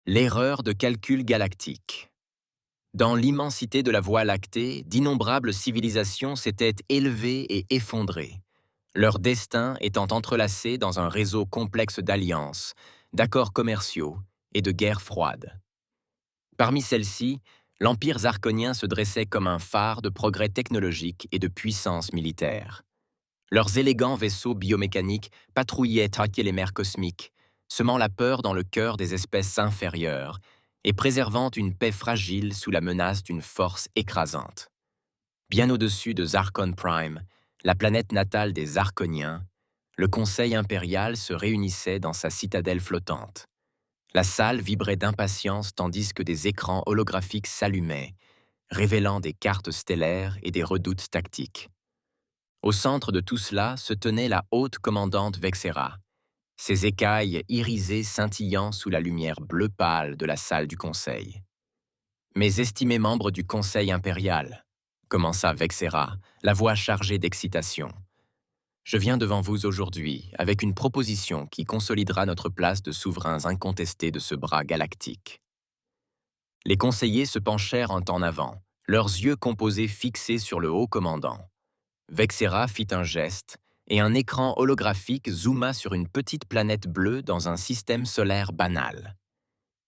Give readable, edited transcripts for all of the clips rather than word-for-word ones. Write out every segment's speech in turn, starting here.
L'erreur de calcul galactique. Dans l'immensité de la Voie lactée, d'innombrables civilisations s'étaient élevées et effondrées, leur destin étant entrelacé dans un réseau complexe d'alliances, d'accords commerciaux et de guerres froides. Parmi celles-ci, l'Empire zarkonien se dressait comme un phare de progrès technologique et de puissance militaire. Leurs élégants vaisseaux biomécaniques patrouillaient traquer les mers cosmiques, semant la peur dans le cœur des espèces inférieures et préservant une paix fragile sous la menace d'une force écrasante. Bien au-dessus de Zarkon Prime, la planète natale des Zarkoniens, le Conseil impérial se réunissait dans sa citadelle flottante. La salle vibrait d'impatience tandis que des écrans holographiques s'allumaient, révélant des cartes stellaires et des redoutes tactiques. Au centre de tout cela se tenait la haute commandante Vexera, ses écailles irisées scintillant sous la lumière bleu pâle de la salle du Conseil. Mes estimés membres du Conseil impérial, commença Vexera, la voix chargée d'excitation. Je viens devant vous aujourd'hui avec une proposition qui consolidera notre place de souverains incontestés de ce bras galactique. Les conseillers se penchèrent en avant, leurs yeux composés fixés sur le haut commandant. Vexera fit un geste, et un écran holographique zooma sur une petite planète bleue dans un système solaire banal.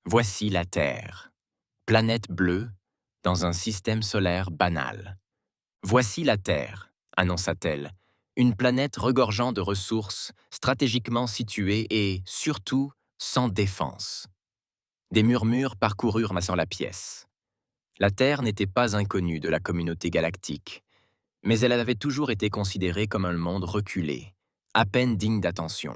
Voici la Terre. Planète bleue dans un système solaire banal. Voici la Terre, annonça-t-elle, une planète regorgeant de ressources, stratégiquement située et, surtout, sans défense. Des murmures parcoururent la pièce. La Terre n'était pas inconnue de la communauté galactique, mais elle avait toujours été considérée comme un monde reculé, à peine digne d'attention.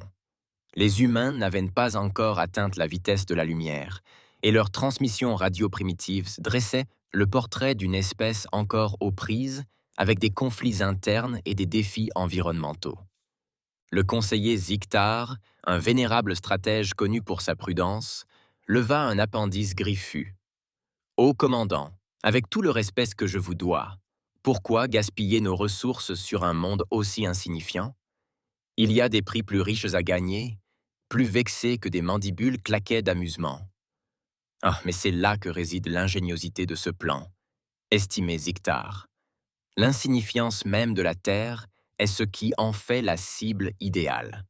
Les humains n'avaient pas encore atteint la vitesse de la lumière, et leur transmission radio primitive dressait le portrait d'une espèce encore aux prises, avec des conflits internes et des défis environnementaux. Le conseiller Ziktar, un vénérable stratège connu pour sa prudence, leva un appendice griffu. « Ô commandant, avec tout le respect que je vous dois, pourquoi gaspiller nos ressources sur un monde aussi insignifiant? Il y a des prix plus riches à gagner, plus vexés que des mandibules claquaient d'amusement. Ah, mais c'est là que réside l'ingéniosité de ce plan, estimait Ziktar. L'insignifiance même de la Terre est ce qui en fait la cible idéale.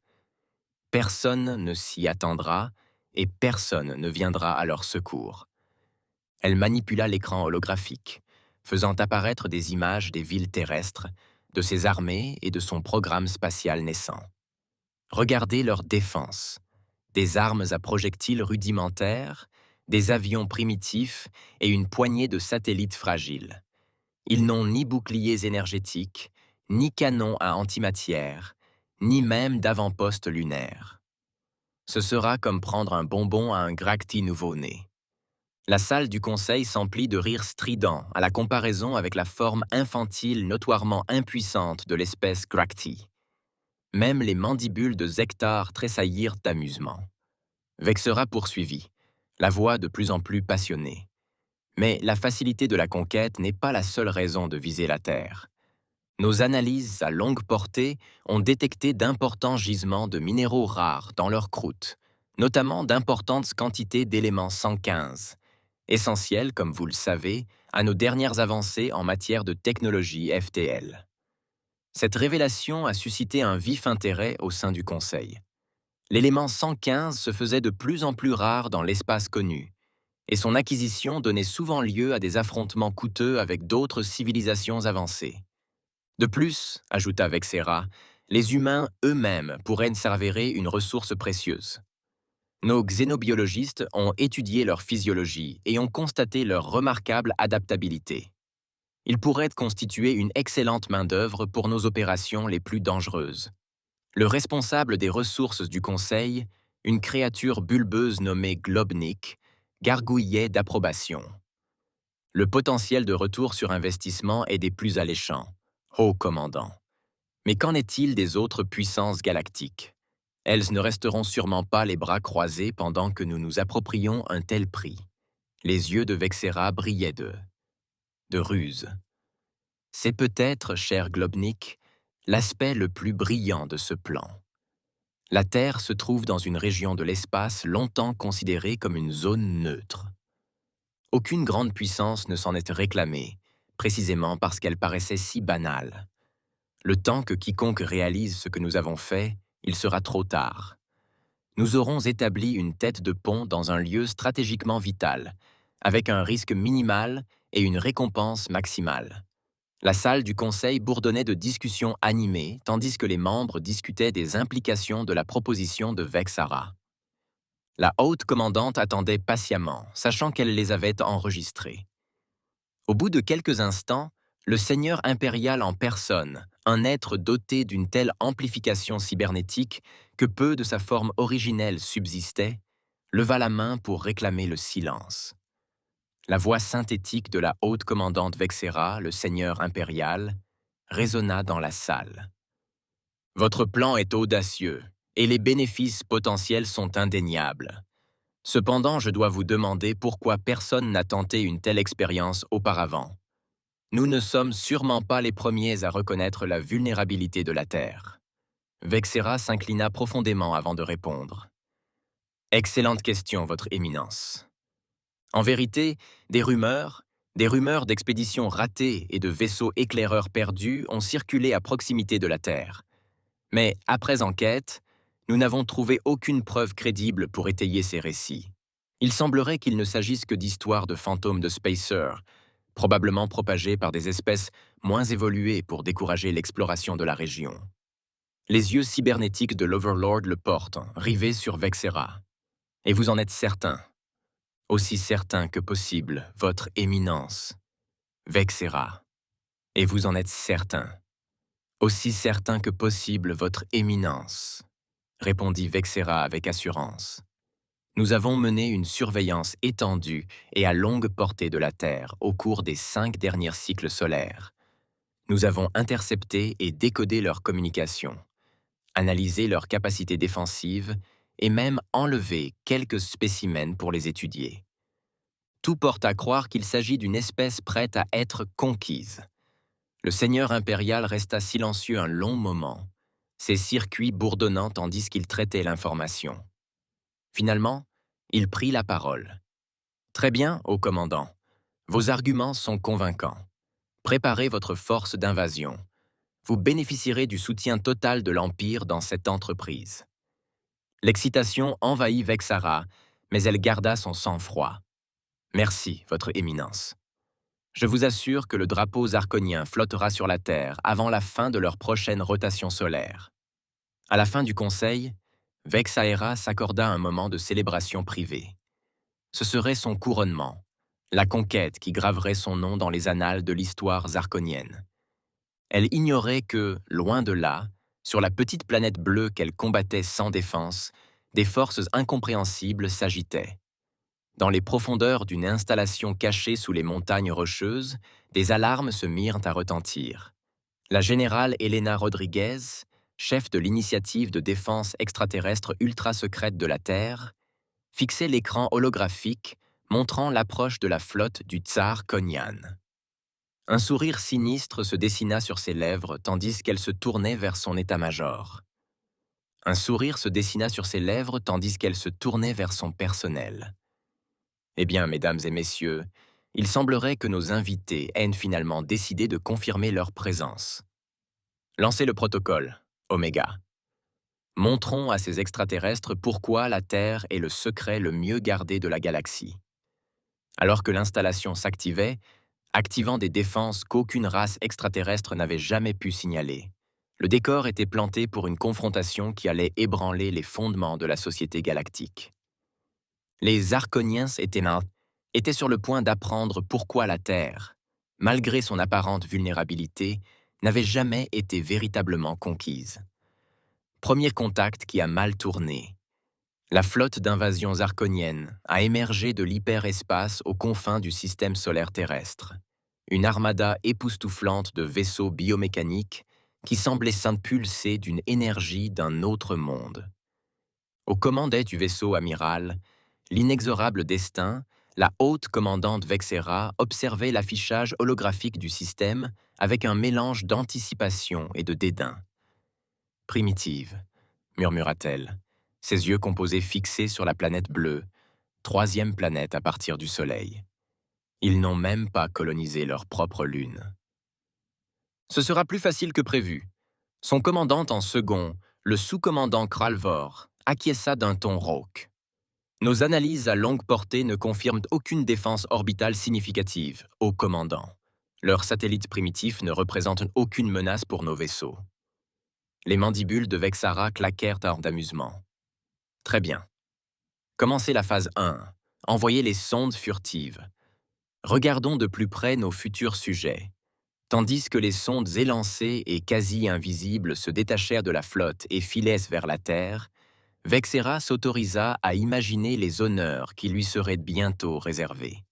Personne ne s'y attendra et personne ne viendra à leur secours. Elle manipula l'écran holographique, faisant apparaître des images des villes terrestres, de ses armées et de son programme spatial naissant. Regardez leur défense, des armes à projectiles rudimentaires, des avions primitifs et une poignée de satellites fragiles. Ils n'ont ni boucliers énergétiques, ni canons à antimatière, ni même d'avant-poste lunaire. Ce sera comme prendre un bonbon à un Gracti nouveau-né. La salle du conseil s'emplit de rires stridents à la comparaison avec la forme infantile notoirement impuissante de l'espèce Gracti. Même les mandibules de Zectar tressaillirent d'amusement. Vexera poursuivit, la voix de plus en plus passionnée. Mais la facilité de la conquête n'est pas la seule raison de viser la Terre. Nos analyses à longue portée ont détecté d'importants gisements de minéraux rares dans leur croûte, notamment d'importantes quantités d'éléments 115, essentiels, comme vous le savez, à nos dernières avancées en matière de technologie FTL. Cette révélation a suscité un vif intérêt au sein du Conseil. L'élément 115 se faisait de plus en plus rare dans l'espace connu, et son acquisition donnait souvent lieu à des affrontements coûteux avec d'autres civilisations avancées. De plus, ajouta Vexera, les humains eux-mêmes pourraient s'avérer une ressource précieuse. Nos xénobiologistes ont étudié leur physiologie et ont constaté leur remarquable adaptabilité. Ils pourraient constituer une excellente main-d'œuvre pour nos opérations les plus dangereuses. Le responsable des ressources du Conseil, une créature bulbeuse nommée Globnik, gargouillait d'approbation. Le potentiel de retour sur investissement est des plus alléchants, haut commandant. Mais qu'en est-il des autres puissances galactiques? Elles ne resteront sûrement pas les bras croisés pendant que nous nous approprions un tel prix. Les yeux de Vexera brillaient de ruse. C'est peut-être, cher Globnik, l'aspect le plus brillant de ce plan. La Terre se trouve dans une région de l'espace longtemps considérée comme une zone neutre. Aucune grande puissance ne s'en est réclamée, précisément parce qu'elle paraissait si banale. Le temps que quiconque réalise ce que nous avons fait, il sera trop tard. Nous aurons établi une tête de pont dans un lieu stratégiquement vital, avec un risque minimal et une récompense maximale. La salle du conseil bourdonnait de discussions animées, tandis que les membres discutaient des implications de la proposition de Vexara. La haute commandante attendait patiemment, sachant qu'elle les avait enregistrés. Au bout de quelques instants, le seigneur impérial en personne, un être doté d'une telle amplification cybernétique que peu de sa forme originelle subsistait, leva la main pour réclamer le silence. La voix synthétique de la haute commandante Vexera, le seigneur impérial, résonna dans la salle. Votre plan est audacieux, et les bénéfices potentiels sont indéniables. Cependant, je dois vous demander pourquoi personne n'a tenté une telle expérience auparavant. Nous ne sommes sûrement pas les premiers à reconnaître la vulnérabilité de la Terre. Vexera s'inclina profondément avant de répondre. Excellente question, Votre Éminence. En vérité, des rumeurs d'expéditions ratées et de vaisseaux éclaireurs perdus ont circulé à proximité de la Terre. Mais, après enquête, nous n'avons trouvé aucune preuve crédible pour étayer ces récits. Il semblerait qu'il ne s'agisse que d'histoires de fantômes de spacers, probablement propagés par des espèces moins évoluées pour décourager l'exploration de la région. Les yeux cybernétiques de l'Overlord le portent, rivés sur Vexera. Et vous en êtes certain. Aussi certain que possible, Votre Éminence. Vexera. Et vous en êtes certain. Aussi certain que possible, Votre Éminence, répondit Vexera avec assurance. Nous avons mené une surveillance étendue et à longue portée de la Terre au cours des 5 derniers cycles solaires. Nous avons intercepté et décodé leurs communications, analysé leurs capacités défensives et même enlevé quelques spécimens pour les étudier. Tout porte à croire qu'il s'agit d'une espèce prête à être conquise. Le seigneur impérial resta silencieux un long moment, ses circuits bourdonnant tandis qu'il traitait l'information. Finalement, il prit la parole. « Très bien, ô commandant. Vos arguments sont convaincants. Préparez votre force d'invasion. Vous bénéficierez du soutien total de l'Empire dans cette entreprise. » L'excitation envahit Vexara, mais elle garda son sang-froid. « Merci, Votre Éminence. Je vous assure que le drapeau zarkonien flottera sur la Terre avant la fin de leur prochaine rotation solaire. » À la fin du conseil, Vexaera s'accorda un moment de célébration privée. Ce serait son couronnement, la conquête qui graverait son nom dans les annales de l'histoire zarkonienne. Elle ignorait que, loin de là, sur la petite planète bleue qu'elle combattait sans défense, des forces incompréhensibles s'agitaient. Dans les profondeurs d'une installation cachée sous les montagnes rocheuses, des alarmes se mirent à retentir. La générale Elena Rodriguez, chef de l'initiative de défense extraterrestre ultra-secrète de la Terre, fixait l'écran holographique montrant l'approche de la flotte du tsar Konyan. Un sourire sinistre se dessina sur ses lèvres tandis qu'elle se tournait vers son état-major. Un sourire se dessina sur ses lèvres tandis qu'elle se tournait vers son personnel. Eh bien, mesdames et messieurs, il semblerait que nos invités aient finalement décidé de confirmer leur présence. Lancez le protocole, Oméga. Montrons à ces extraterrestres pourquoi la Terre est le secret le mieux gardé de la galaxie. Alors que l'installation s'activait, activant des défenses qu'aucune race extraterrestre n'avait jamais pu signaler, le décor était planté pour une confrontation qui allait ébranler les fondements de la société galactique. Les Arconiens étaient sur le point d'apprendre pourquoi la Terre, malgré son apparente vulnérabilité, n'avait jamais été véritablement conquise. Premier contact qui a mal tourné. La flotte d'invasion zarkonienne a émergé de l'hyperespace aux confins du système solaire terrestre. Une armada époustouflante de vaisseaux biomécaniques qui semblait s'impulser d'une énergie d'un autre monde. Aux commandes du vaisseau amiral, l'inexorable destin, la haute commandante Vexera observait l'affichage holographique du système avec un mélange d'anticipation et de dédain. Primitive, murmura-t-elle, ses yeux composés fixés sur la planète bleue, troisième planète à partir du Soleil. Ils n'ont même pas colonisé leur propre lune. Ce sera plus facile que prévu. Son commandant en second, le sous-commandant Kralvor, acquiesça d'un ton rauque. Nos analyses à longue portée ne confirment aucune défense orbitale significative, ô commandant. Leurs satellites primitifs ne représentent aucune menace pour nos vaisseaux. Les mandibules de Vexara claquèrent hors d'amusement. Très bien. Commencez la phase 1. Envoyez les sondes furtives. Regardons de plus près nos futurs sujets. Tandis que les sondes élancées et quasi invisibles se détachèrent de la flotte et filaient vers la Terre, Vexera s'autorisa à imaginer les honneurs qui lui seraient bientôt réservés.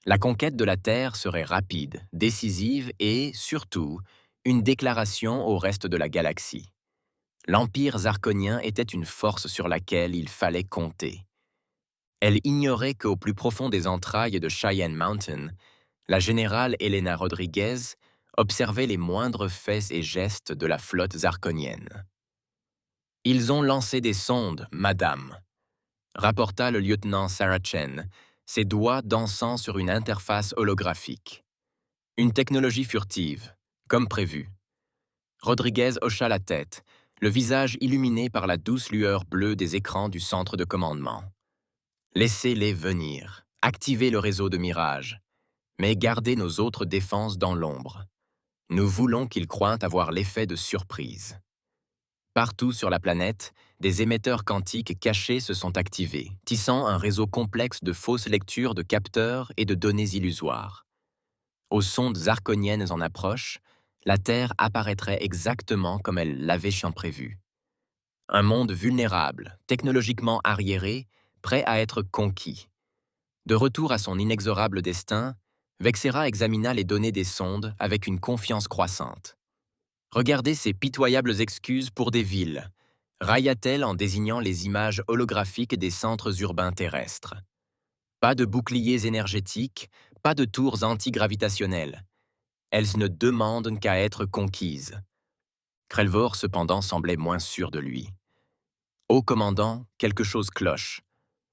La conquête de la Terre serait rapide, décisive et, surtout, une déclaration au reste de la galaxie. L'Empire zarkonien était une force sur laquelle il fallait compter. Elle ignorait qu'au plus profond des entrailles de Cheyenne Mountain, la générale Elena Rodriguez observait les moindres faits et gestes de la flotte zarkonienne. « Ils ont lancé des sondes, madame », rapporta le lieutenant Sarachen, ses doigts dansant sur une interface holographique. Une technologie furtive, comme prévu. Rodriguez hocha la tête, le visage illuminé par la douce lueur bleue des écrans du centre de commandement. Laissez-les venir, activez le réseau de mirage, mais gardez nos autres défenses dans l'ombre. Nous voulons qu'ils croient avoir l'effet de surprise. Partout sur la planète, des émetteurs quantiques cachés se sont activés, tissant un réseau complexe de fausses lectures de capteurs et de données illusoires. Aux sondes zarkoniennes en approche, la Terre apparaîtrait exactement comme elle l'avait prévu. Un monde vulnérable, technologiquement arriéré, prêt à être conquis. De retour à son inexorable destin, Vexera examina les données des sondes avec une confiance croissante. Regardez ces pitoyables excuses pour des villes, railla-t-elle en désignant les images holographiques des centres urbains terrestres. Pas de boucliers énergétiques, pas de tours antigravitationnelles. Elles ne demandent qu'à être conquises. Krelvor, cependant, semblait moins sûr de lui. Ô commandant, quelque chose cloche.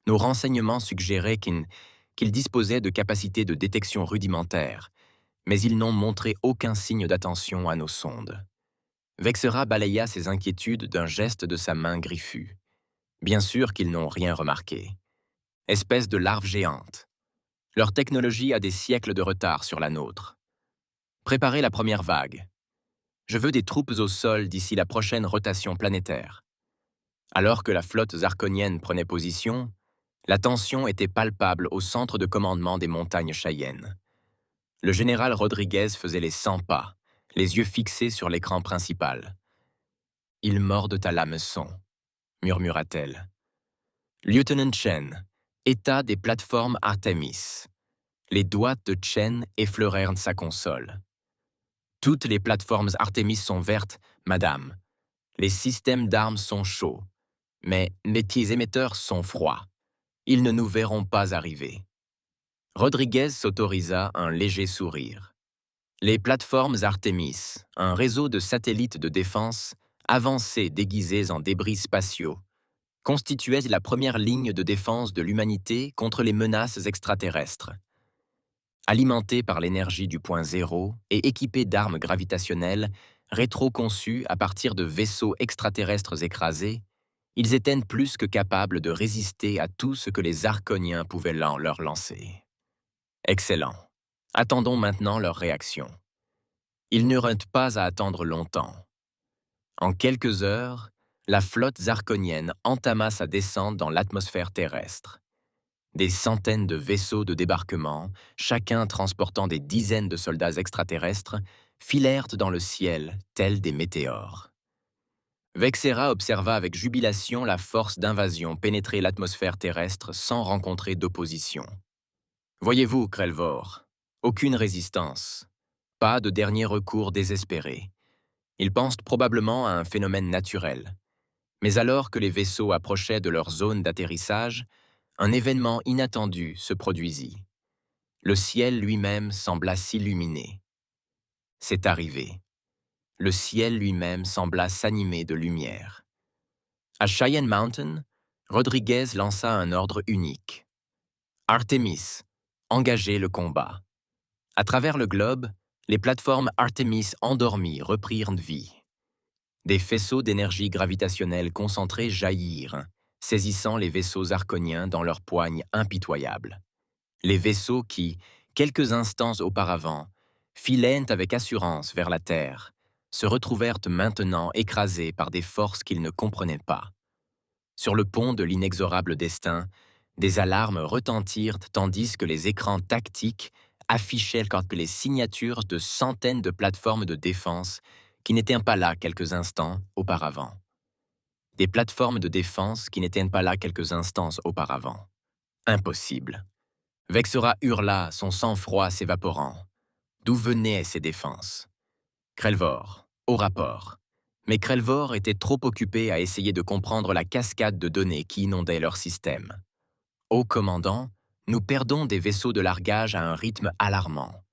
Nos renseignements suggéraient qu'il disposait de capacités de détection rudimentaires, mais ils n'ont montré aucun signe d'attention à nos sondes. Vexera balaya ses inquiétudes d'un geste de sa main griffue. Bien sûr qu'ils n'ont rien remarqué. Espèce de larves géantes. Leur technologie a des siècles de retard sur la nôtre. Préparez la première vague. Je veux des troupes au sol d'ici la prochaine rotation planétaire. Alors que la flotte zarkonienne prenait position, la tension était palpable au centre de commandement des montagnes Cheyennes. Le général Rodriguez faisait les 100 pas, les yeux fixés sur l'écran principal. « Ils mordent à l'hameçon », murmura-t-elle. « Lieutenant Chen, état des plateformes Artemis. » Les doigts de Chen effleurèrent sa console. « Toutes les plateformes Artemis sont vertes, madame. Les systèmes d'armes sont chauds, mais les petits émetteurs sont froids. Ils ne nous verront pas arriver. » Rodriguez s'autorisa un léger sourire. Les plateformes Artemis, un réseau de satellites de défense, avancés déguisés en débris spatiaux, constituaient la première ligne de défense de l'humanité contre les menaces extraterrestres. Alimentés par l'énergie du point zéro et équipés d'armes gravitationnelles rétro-conçues à partir de vaisseaux extraterrestres écrasés, ils étaient plus que capables de résister à tout ce que les Zarkoniens pouvaient leur lancer. Excellent. Attendons maintenant leur réaction. Ils n'eurent pas à attendre longtemps. En quelques heures, la flotte zarkonienne entama sa descente dans l'atmosphère terrestre. Des centaines de vaisseaux de débarquement, chacun transportant des dizaines de soldats extraterrestres, filèrent dans le ciel tels des météores. Vexera observa avec jubilation la force d'invasion pénétrer l'atmosphère terrestre sans rencontrer d'opposition. Voyez-vous, Krelvor, aucune résistance, pas de dernier recours désespéré. Ils pensent probablement à un phénomène naturel. Mais alors que les vaisseaux approchaient de leur zone d'atterrissage, un événement inattendu se produisit. Le ciel lui-même sembla s'illuminer. C'est arrivé. Le ciel lui-même sembla s'animer de lumière. À Cheyenne Mountain, Rodriguez lança un ordre unique. Artemis, engagez le combat. À travers le globe, les plateformes Artemis endormies reprirent vie. Des faisceaux d'énergie gravitationnelle concentrée jaillirent, saisissant les vaisseaux arconiens dans leurs poignes impitoyables. Les vaisseaux qui, quelques instants auparavant, filaient avec assurance vers la Terre, se retrouvèrent maintenant écrasés par des forces qu'ils ne comprenaient pas. Sur le pont de l'inexorable destin, des alarmes retentirent tandis que les écrans tactiques affichaient les signatures de centaines de plateformes de défense qui n'étaient pas là quelques instants auparavant. Des plateformes de défense qui n'étaient pas là quelques instants auparavant. Impossible. Vexera hurla, son sang-froid s'évaporant. D'où venaient ces défenses? Krelvor, au rapport. Mais Krelvor était trop occupé à essayer de comprendre la cascade de données qui inondait leur système. Ô commandant, nous perdons des vaisseaux de largage à un rythme alarmant.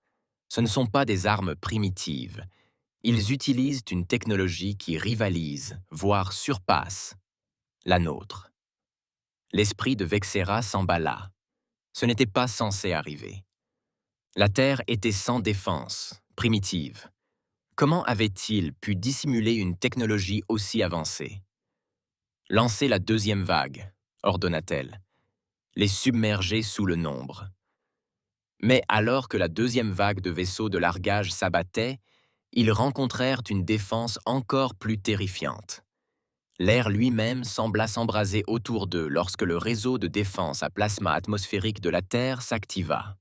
Ce ne sont pas des armes primitives. Ils utilisent une technologie qui rivalise, voire surpasse, la nôtre. L'esprit de Vexera s'emballa. Ce n'était pas censé arriver. La Terre était sans défense, primitive. Comment avait-il pu dissimuler une technologie aussi avancée? Lancez la deuxième vague, ordonna-t-elle. Les submerger sous le nombre. Mais alors que la deuxième vague de vaisseaux de largage s'abattait, ils rencontrèrent une défense encore plus terrifiante. L'air lui-même sembla s'embraser autour d'eux lorsque le réseau de défense à plasma atmosphérique de la Terre s'activa.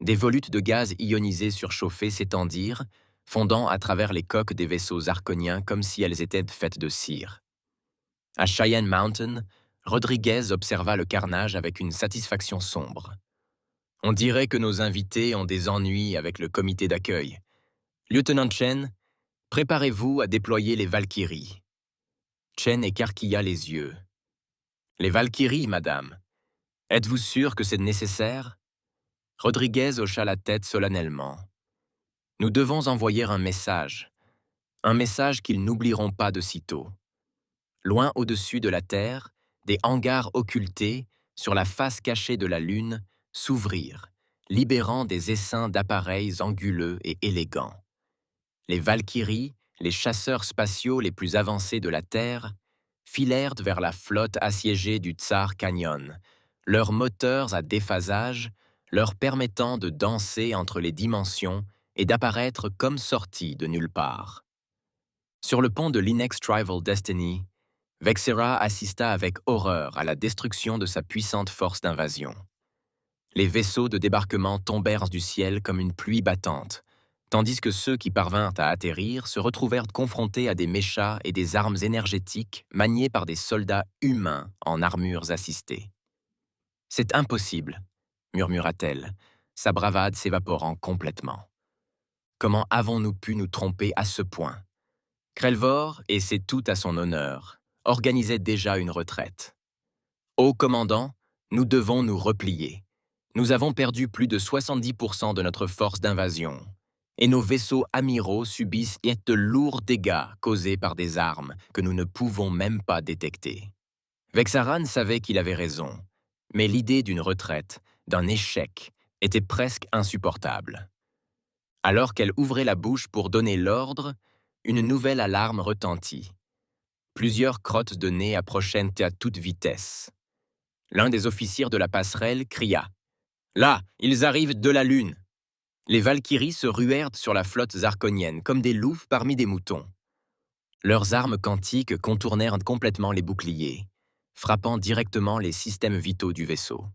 Des volutes de gaz ionisés surchauffés s'étendirent, fondant à travers les coques des vaisseaux arconiens comme si elles étaient faites de cire. À Cheyenne Mountain, Rodriguez observa le carnage avec une satisfaction sombre. On dirait que nos invités ont des ennuis avec le comité d'accueil. Lieutenant Chen, préparez-vous à déployer les Valkyries. Chen écarquilla les yeux. Les Valkyries, madame. Êtes-vous sûr que c'est nécessaire? Rodriguez hocha la tête solennellement. Nous devons envoyer un message qu'ils n'oublieront pas de sitôt. Loin au-dessus de la Terre, des hangars occultés, sur la face cachée de la Lune, s'ouvrirent, libérant des essaims d'appareils anguleux et élégants. Les Valkyries, les chasseurs spatiaux les plus avancés de la Terre, filèrent vers la flotte assiégée du Tsar Canyon, leurs moteurs à déphasage leur permettant de danser entre les dimensions et d'apparaître comme sortis de nulle part. Sur le pont de l'Inextrival Destiny, Vexera assista avec horreur à la destruction de sa puissante force d'invasion. Les vaisseaux de débarquement tombèrent du ciel comme une pluie battante, tandis que ceux qui parvinrent à atterrir se retrouvèrent confrontés à des méchas et des armes énergétiques maniées par des soldats humains en armures assistées. « C'est impossible », murmura-t-elle, sa bravade s'évaporant complètement. Comment avons-nous pu nous tromper à ce point? Krelvor, et c'est tout à son honneur, organisait déjà une retraite. Ô commandant, nous devons nous replier. Nous avons perdu plus de 70% de notre force d'invasion, et nos vaisseaux amiraux subissent de lourds dégâts causés par des armes que nous ne pouvons même pas détecter. Vexaran savait qu'il avait raison, mais l'idée d'une retraite, d'un échec, était presque insupportable. Alors qu'elle ouvrait la bouche pour donner l'ordre, une nouvelle alarme retentit. Plusieurs crottes de nez approchaient à toute vitesse. L'un des officiers de la passerelle cria « Là, ils arrivent de la Lune !» Les Valkyries se ruèrent sur la flotte zarconienne comme des loups parmi des moutons. Leurs armes quantiques contournèrent complètement les boucliers, frappant directement les systèmes vitaux du vaisseau.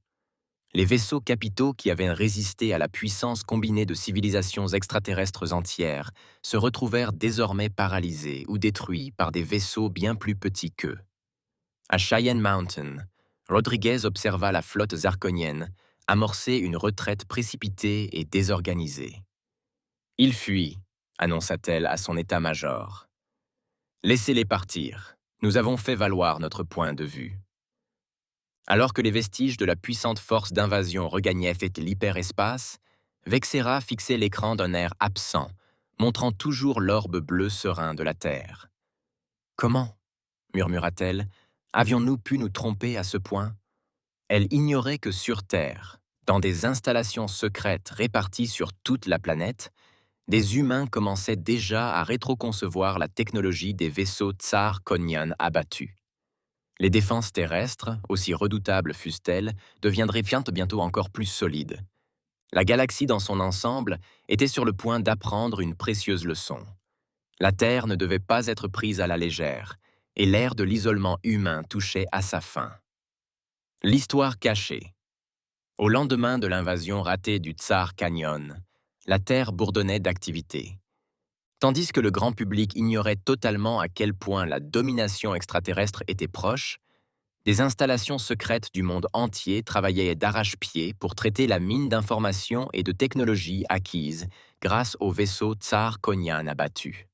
Les vaisseaux capitaux qui avaient résisté à la puissance combinée de civilisations extraterrestres entières se retrouvèrent désormais paralysés ou détruits par des vaisseaux bien plus petits qu'eux. À Cheyenne Mountain, Rodriguez observa la flotte zarconienne amorcer une retraite précipitée et désorganisée. « Ils fuient », annonça-t-elle à son état-major. « Laissez-les partir. Nous avons fait valoir notre point de vue. » Alors que les vestiges de la puissante force d'invasion regagnaient l'hyperespace, Vexera fixait l'écran d'un air absent, montrant toujours l'orbe bleu serein de la Terre. « Comment » murmura-t-elle, Avions-nous pu nous tromper à ce point? Elle ignorait que sur Terre, dans des installations secrètes réparties sur toute la planète, des humains commençaient déjà à rétroconcevoir la technologie des vaisseaux Tsar Konyan abattus. Les défenses terrestres, aussi redoutables fussent-elles, deviendraient bientôt encore plus solides. La galaxie dans son ensemble était sur le point d'apprendre une précieuse leçon. La Terre ne devait pas être prise à la légère, et l'ère de l'isolement humain touchait à sa fin. L'histoire cachée. Au lendemain de l'invasion ratée du Tsar Canyon, la Terre bourdonnait d'activité. Tandis que le grand public ignorait totalement à quel point la domination extraterrestre était proche, des installations secrètes du monde entier travaillaient d'arrache-pied pour traiter la mine d'informations et de technologies acquises grâce au vaisseau Tsar Konyan abattu.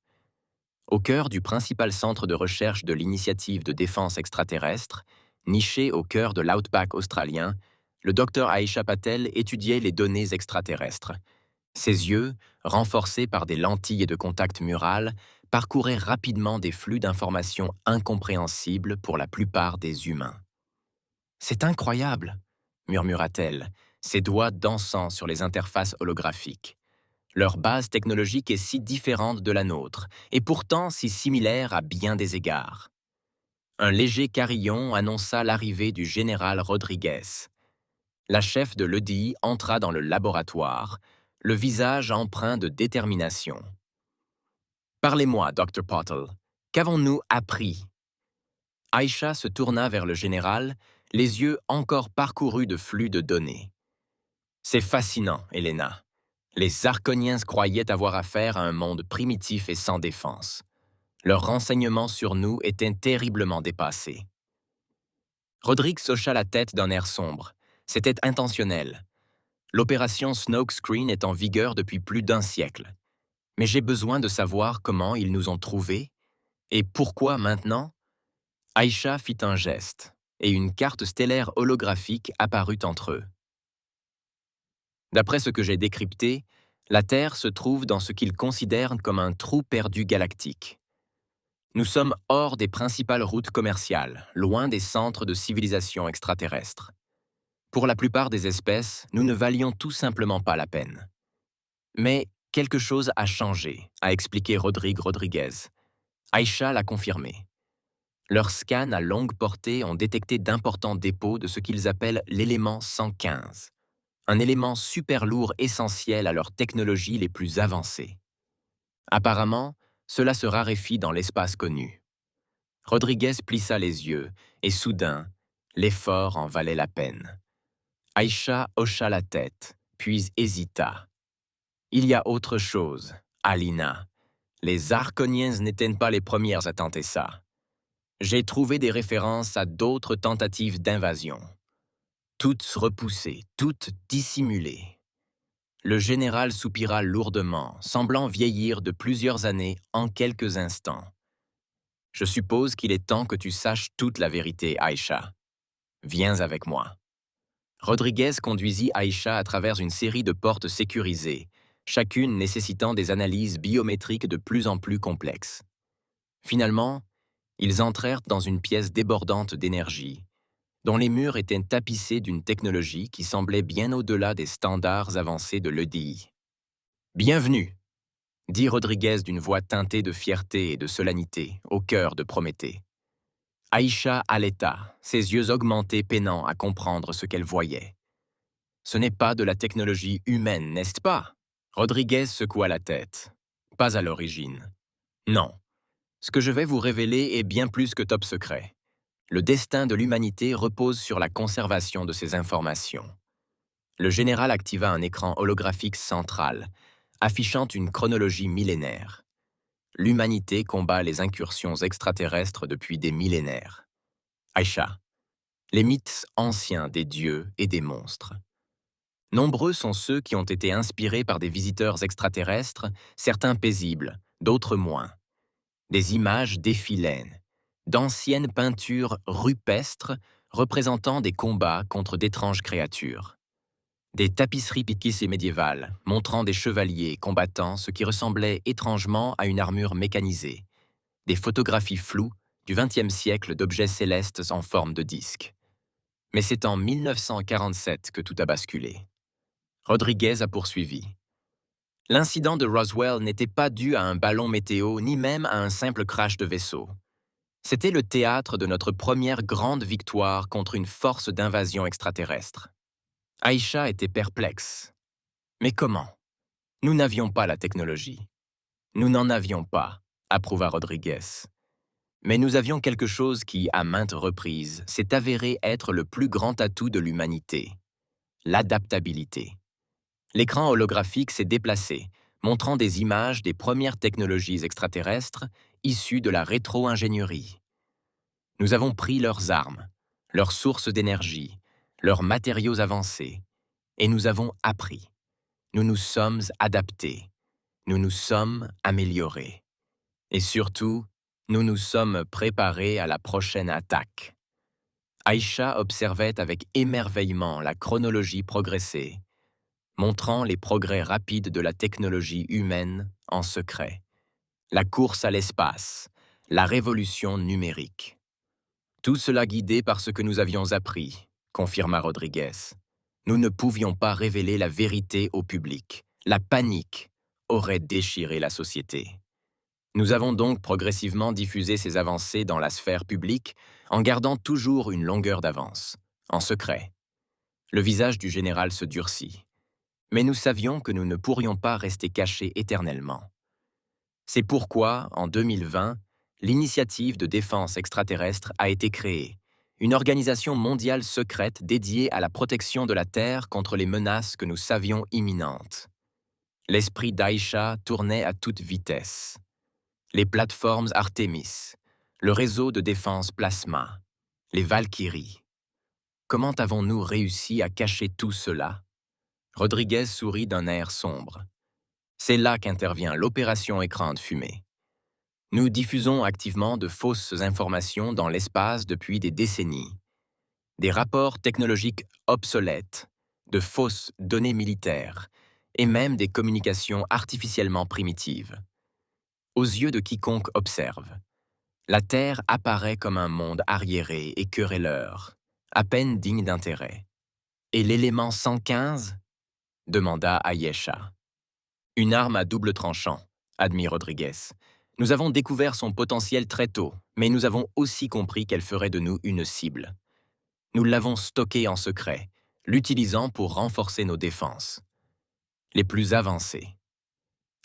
Au cœur du principal centre de recherche de l'initiative de défense extraterrestre, niché au cœur de l'outback australien, le docteur Aisha Patel étudiait les données extraterrestres. Ses yeux, renforcés par des lentilles de contact murales, parcouraient rapidement des flux d'informations incompréhensibles pour la plupart des humains. « C'est incroyable !» murmura-t-elle, ses doigts dansant sur les interfaces holographiques. Leur base technologique est si différente de la nôtre, et pourtant si similaire à bien des égards. Un léger carillon annonça l'arrivée du général Rodriguez. La chef de l'EDI entra dans le laboratoire, le visage empreint de détermination. « Parlez-moi, Dr. Pottle. Qu'avons-nous appris ?» Aisha se tourna vers le général, les yeux encore parcourus de flux de données. « C'est fascinant, Helena. Les Arconiens croyaient avoir affaire à un monde primitif et sans défense. Leurs renseignements sur nous étaient terriblement dépassés. » Rodrigue hocha la tête d'un air sombre. C'était intentionnel. L'opération Smokescreen est en vigueur depuis plus d'1 siècle. Mais j'ai besoin de savoir comment ils nous ont trouvés et pourquoi maintenant. Aisha fit un geste et une carte stellaire holographique apparut entre eux. D'après ce que j'ai décrypté, la Terre se trouve dans ce qu'ils considèrent comme un trou perdu galactique. Nous sommes hors des principales routes commerciales, loin des centres de civilisation extraterrestre. Pour la plupart des espèces, nous ne valions tout simplement pas la peine. Mais quelque chose a changé, a expliqué Rodriguez. Aisha l'a confirmé. Leurs scans à longue portée ont détecté d'importants dépôts de ce qu'ils appellent l'élément 115, un élément super lourd essentiel à leurs technologies les plus avancées. Apparemment, cela se raréfie dans l'espace connu. Rodriguez plissa les yeux, et soudain, l'effort en valait la peine. Aisha hocha la tête, puis hésita. « Il y a autre chose, Alina. Les Arconiens n'étaient pas les premières à tenter ça. J'ai trouvé des références à d'autres tentatives d'invasion. Toutes repoussées, toutes dissimulées. » Le général soupira lourdement, semblant vieillir de plusieurs années en quelques instants. « Je suppose qu'il est temps que tu saches toute la vérité, Aisha. Viens avec moi. » Rodriguez conduisit Aisha à travers une série de portes sécurisées, chacune nécessitant des analyses biométriques de plus en plus complexes. Finalement, ils entrèrent dans une pièce débordante d'énergie, dont les murs étaient tapissés d'une technologie qui semblait bien au-delà des standards avancés de l'EDI. « Bienvenue !» dit Rodriguez d'une voix teintée de fierté et de solennité, au cœur de Prométhée. Aisha haleta, ses yeux augmentés peinant à comprendre ce qu'elle voyait. « Ce n'est pas de la technologie humaine, n'est-ce pas ?» Rodriguez secoua la tête. « Pas à l'origine. Non. Ce que je vais vous révéler est bien plus que top secret. Le destin de l'humanité repose sur la conservation de ces informations. » Le général activa un écran holographique central, affichant une chronologie millénaire. L'humanité combat les incursions extraterrestres depuis des millénaires. Aisha, les mythes anciens des dieux et des monstres. Nombreux sont ceux qui ont été inspirés par des visiteurs extraterrestres, certains paisibles, d'autres moins. Des images défilènent, d'anciennes peintures rupestres représentant des combats contre d'étranges créatures. Des tapisseries piquées et médiévales, montrant des chevaliers combattant ce qui ressemblait étrangement à une armure mécanisée. Des photographies floues du XXe siècle d'objets célestes en forme de disque. Mais c'est en 1947 que tout a basculé. Rodriguez a poursuivi. L'incident de Roswell n'était pas dû à un ballon météo ni même à un simple crash de vaisseau. C'était le théâtre de notre première grande victoire contre une force d'invasion extraterrestre. Aïcha était perplexe. Mais comment? Nous n'avions pas la technologie. Nous n'en avions pas, approuva Rodriguez. Mais nous avions quelque chose qui, à maintes reprises, s'est avéré être le plus grand atout de l'humanité: l'adaptabilité. L'écran holographique s'est déplacé, montrant des images des premières technologies extraterrestres issues de la rétro-ingénierie. Nous avons pris leurs armes, leurs sources d'énergie, leurs matériaux avancés, et nous avons appris. Nous nous sommes adaptés. Nous nous sommes améliorés. Et surtout, nous nous sommes préparés à la prochaine attaque. Aïcha observait avec émerveillement la chronologie progresser, montrant les progrès rapides de la technologie humaine en secret, la course à l'espace, la révolution numérique. Tout cela guidé par ce que nous avions appris, confirma Rodriguez. Nous ne pouvions pas révéler la vérité au public. La panique aurait déchiré la société. Nous avons donc progressivement diffusé ces avancées dans la sphère publique en gardant toujours une longueur d'avance, en secret. Le visage du général se durcit. Mais nous savions que nous ne pourrions pas rester cachés éternellement. C'est pourquoi, en 2020, l'Initiative de défense extraterrestre a été créée, une organisation mondiale secrète dédiée à la protection de la Terre contre les menaces que nous savions imminentes. L'esprit d'Aïcha tournait à toute vitesse. Les plateformes Artemis, le réseau de défense Plasma, les Valkyries. Comment avons-nous réussi à cacher tout cela? Rodriguez sourit d'un air sombre. C'est là qu'intervient l'opération écran de fumée. Nous diffusons activement de fausses informations dans l'espace depuis des décennies. Des rapports technologiques obsolètes, de fausses données militaires, et même des communications artificiellement primitives. Aux yeux de quiconque observe, la Terre apparaît comme un monde arriéré et querelleur, à peine digne d'intérêt. Et l'élément 115 demanda Ayesha. Une arme à double tranchant, admit Rodriguez. Nous avons découvert son potentiel très tôt, mais nous avons aussi compris qu'elle ferait de nous une cible. Nous l'avons stockée en secret, l'utilisant pour renforcer nos défenses. Les plus avancées.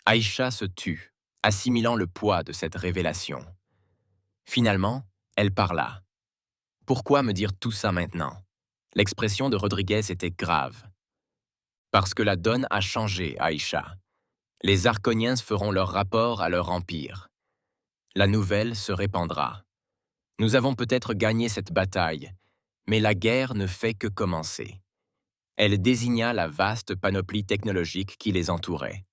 Aïcha se tut, assimilant le poids de cette révélation. Finalement, elle parla. Pourquoi me dire tout ça maintenant? L'expression de Rodriguez était grave. Parce que la donne a changé, Aïcha. Les Arconiens feront leur rapport à leur empire. La nouvelle se répandra. Nous avons peut-être gagné cette bataille, mais la guerre ne fait que commencer. Elle désigna la vaste panoplie technologique qui les entourait.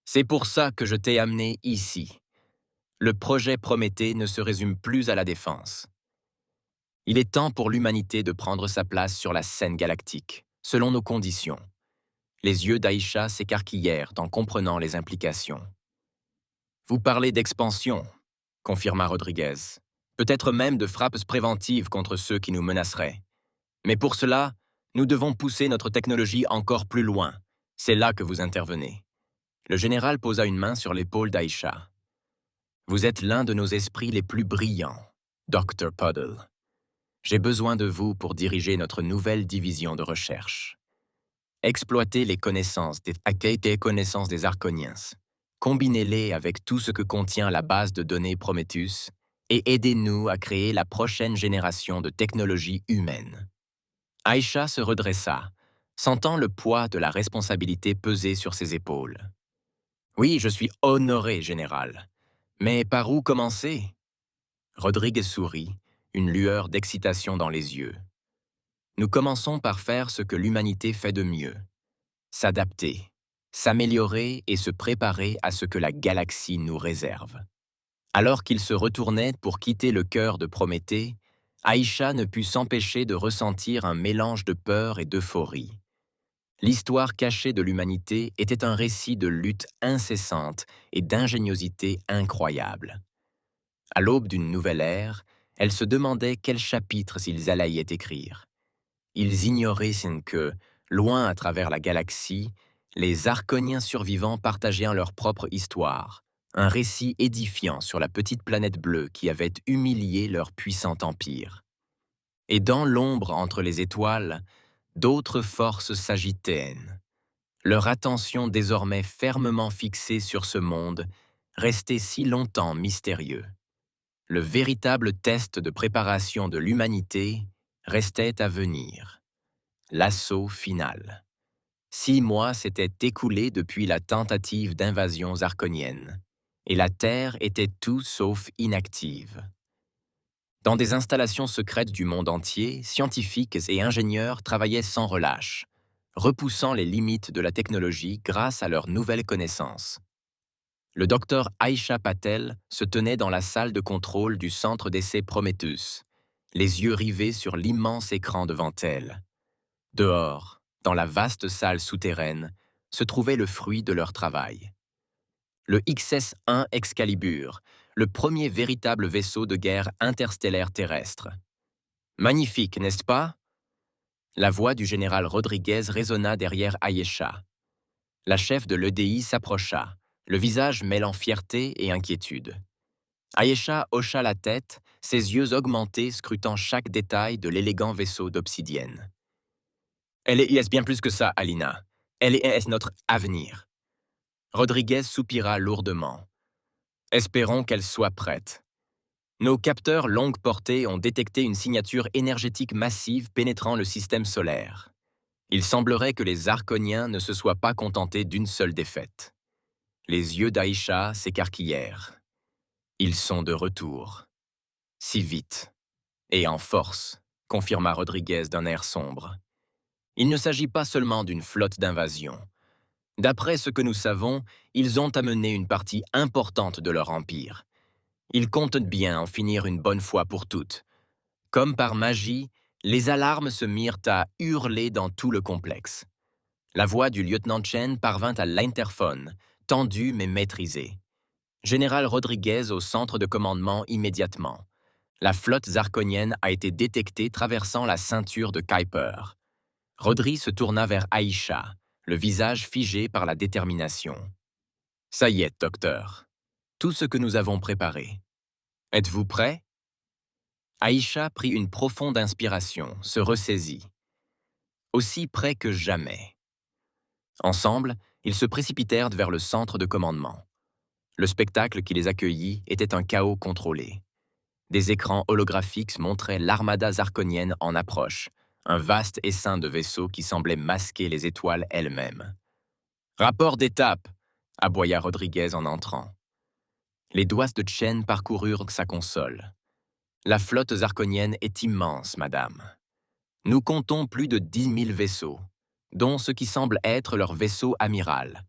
C'est pour ça que je t'ai amené ici. Le projet Prométhée ne se résume plus à la défense. Il est temps pour l'humanité de prendre sa place sur la scène galactique, selon nos conditions. Les yeux d'Aïcha s'écarquillèrent en comprenant les implications. Vous parlez d'expansion, confirma Rodriguez. Peut-être même de frappes préventives contre ceux qui nous menaceraient. Mais pour cela, nous devons pousser notre technologie encore plus loin. C'est là que vous intervenez. Le général posa une main sur l'épaule d'Aïcha. Vous êtes l'un de nos esprits les plus brillants, Dr. Puddle. J'ai besoin de vous pour diriger notre nouvelle division de recherche. Exploitez les connaissances des Arconiens. Combinez-les avec tout ce que contient la base de données Prometheus et aidez-nous à créer la prochaine génération de technologies humaines. Aïcha se redressa, sentant le poids de la responsabilité peser sur ses épaules. Oui, je suis honoré, général. Mais par où commencer? Rodriguez sourit, une lueur d'excitation dans les yeux. Nous commençons par faire ce que l'humanité fait de mieux. S'adapter, s'améliorer et se préparer à ce que la galaxie nous réserve. Alors qu'il se retournait pour quitter le cœur de Prométhée, Aïcha ne put s'empêcher de ressentir un mélange de peur et d'euphorie. L'histoire cachée de l'humanité était un récit de lutte incessante et d'ingéniosité incroyable. À l'aube d'une nouvelle ère, elles se demandaient quel chapitre ils allaient y écrire. Ils ignoraient que, loin à travers la galaxie, les Arconiens survivants partageaient leur propre histoire, un récit édifiant sur la petite planète bleue qui avait humilié leur puissant empire. Et dans l'ombre entre les étoiles, d'autres forces s'agitaient, leur attention désormais fermement fixée sur ce monde, resté si longtemps mystérieux. Le véritable test de préparation de l'humanité restait à venir. L'assaut final. 6 mois s'étaient écoulés depuis la tentative d'invasion zarconienne, et la Terre était tout sauf inactive. Dans des installations secrètes du monde entier, scientifiques et ingénieurs travaillaient sans relâche, repoussant les limites de la technologie grâce à leurs nouvelles connaissances. Le docteur Aisha Patel se tenait dans la salle de contrôle du centre d'essai Prometheus, les yeux rivés sur l'immense écran devant elle. Dehors, dans la vaste salle souterraine, se trouvait le fruit de leur travail. Le XS-1 Excalibur, le premier véritable vaisseau de guerre interstellaire terrestre. Magnifique, n'est-ce pas? La voix du général Rodriguez résonna derrière Ayesha. La chef de l'EDI s'approcha, le visage mêlant fierté et inquiétude. Ayesha hocha la tête, ses yeux augmentés scrutant chaque détail de l'élégant vaisseau d'obsidienne. Elle est bien plus que ça, Alina. Elle est notre avenir. Rodriguez soupira lourdement. Espérons qu'elle soit prête. Nos capteurs longue portée ont détecté une signature énergétique massive pénétrant le système solaire. Il semblerait que les Arconiens ne se soient pas contentés d'une seule défaite. Les yeux d'Aïcha s'écarquillèrent. Ils sont de retour. Si vite. Et en force, confirma Rodriguez d'un air sombre. Il ne s'agit pas seulement d'une flotte d'invasion. D'après ce que nous savons, ils ont amené une partie importante de leur empire. Ils comptent bien en finir une bonne fois pour toutes. Comme par magie, les alarmes se mirent à hurler dans tout le complexe. La voix du lieutenant Chen parvint à l'interphone, tendue mais maîtrisée. Général Rodriguez au centre de commandement immédiatement. La flotte zarconienne a été détectée traversant la ceinture de Kuiper. Rodri se tourna vers Aïcha, le visage figé par la détermination. « Ça y est, docteur. Tout ce que nous avons préparé. Êtes-vous prêt ?» Aïcha prit une profonde inspiration, se ressaisit. Aussi près que jamais. Ensemble, ils se précipitèrent vers le centre de commandement. Le spectacle qui les accueillit était un chaos contrôlé. Des écrans holographiques montraient l'armada zarconienne en approche, un vaste essaim de vaisseaux qui semblait masquer les étoiles elles-mêmes. « Rapport d'étape !» aboya Rodriguez en entrant. Les doigts de Chen parcoururent sa console. « La flotte zarconienne est immense, madame. Nous comptons plus de 10 000 vaisseaux, dont ce qui semble être leur vaisseau amiral,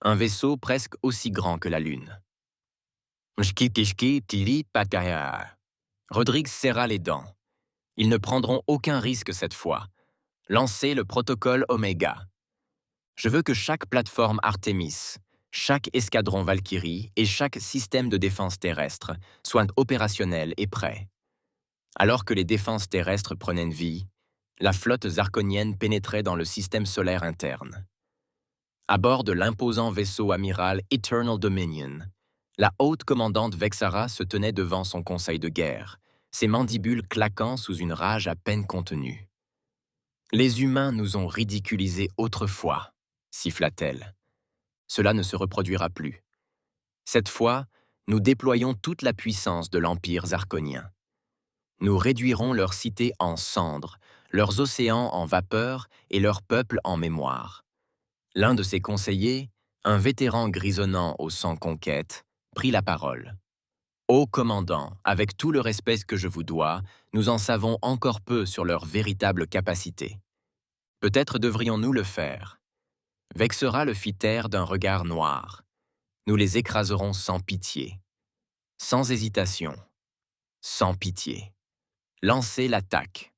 un vaisseau presque aussi grand que la Lune. » Rodriguez serra les dents. Ils ne prendront aucun risque cette fois. Lancez le protocole Oméga. Je veux que chaque plateforme Artemis, chaque escadron Valkyrie et chaque système de défense terrestre soient opérationnels et prêts. Alors que les défenses terrestres prenaient vie, la flotte zarconienne pénétrait dans le système solaire interne. À bord de l'imposant vaisseau amiral Eternal Dominion, la haute commandante Vexara se tenait devant son conseil de guerre, ses mandibules claquant sous une rage à peine contenue. « Les humains nous ont ridiculisés autrefois, » siffla-t-elle. « Cela ne se reproduira plus. Cette fois, nous déployons toute la puissance de l'Empire zarconien. Nous réduirons leurs cités en cendres, leurs océans en vapeur et leurs peuples en mémoire. » L'un de ses conseillers, un vétéran grisonnant au sang conquête, prit la parole. « Ô commandant, avec tout le respect que je vous dois, nous en savons encore peu sur leur véritable capacité. Peut-être devrions-nous le faire. » Vexera le fit taire d'un regard noir. « Nous les écraserons sans pitié. Sans hésitation. Sans pitié. Lancez l'attaque. »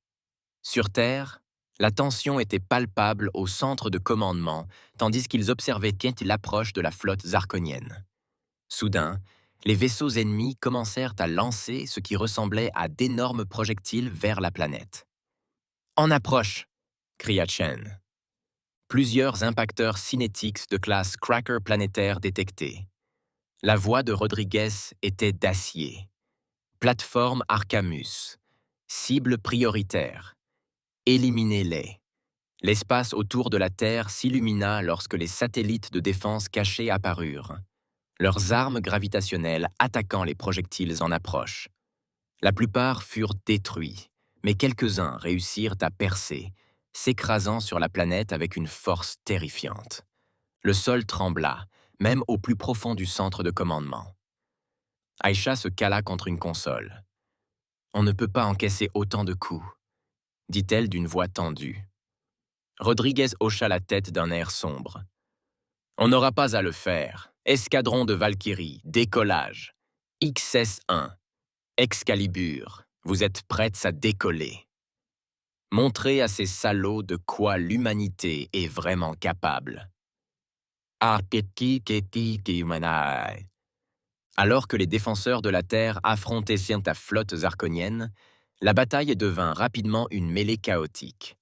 Sur Terre, la tension était palpable au centre de commandement, tandis qu'ils observaient l'approche de la flotte zarconienne. Soudain, les vaisseaux ennemis commencèrent à lancer ce qui ressemblait à d'énormes projectiles vers la planète. « En approche !» cria Chen. Plusieurs impacteurs cinétiques de classe Cracker planétaire détectés. La voix de Rodriguez était d'acier. Plateforme Arcamus. Cible prioritaire. Éliminez-les. L'espace autour de la Terre s'illumina lorsque les satellites de défense cachés apparurent, leurs armes gravitationnelles attaquant les projectiles en approche. La plupart furent détruits, mais quelques-uns réussirent à percer, s'écrasant sur la planète avec une force terrifiante. Le sol trembla, même au plus profond du centre de commandement. Aïcha se cala contre une console. « On ne peut pas encaisser autant de coups », dit-elle d'une voix tendue. Rodriguez hocha la tête d'un air sombre. « On n'aura pas à le faire. Escadron de Valkyrie, décollage. XS-1. Excalibur, vous êtes prêtes à décoller. Montrez à ces salauds de quoi l'humanité est vraiment capable. » Alors que les défenseurs de la Terre affrontaient ta flotte zarkonienne, la bataille devint rapidement une mêlée chaotique.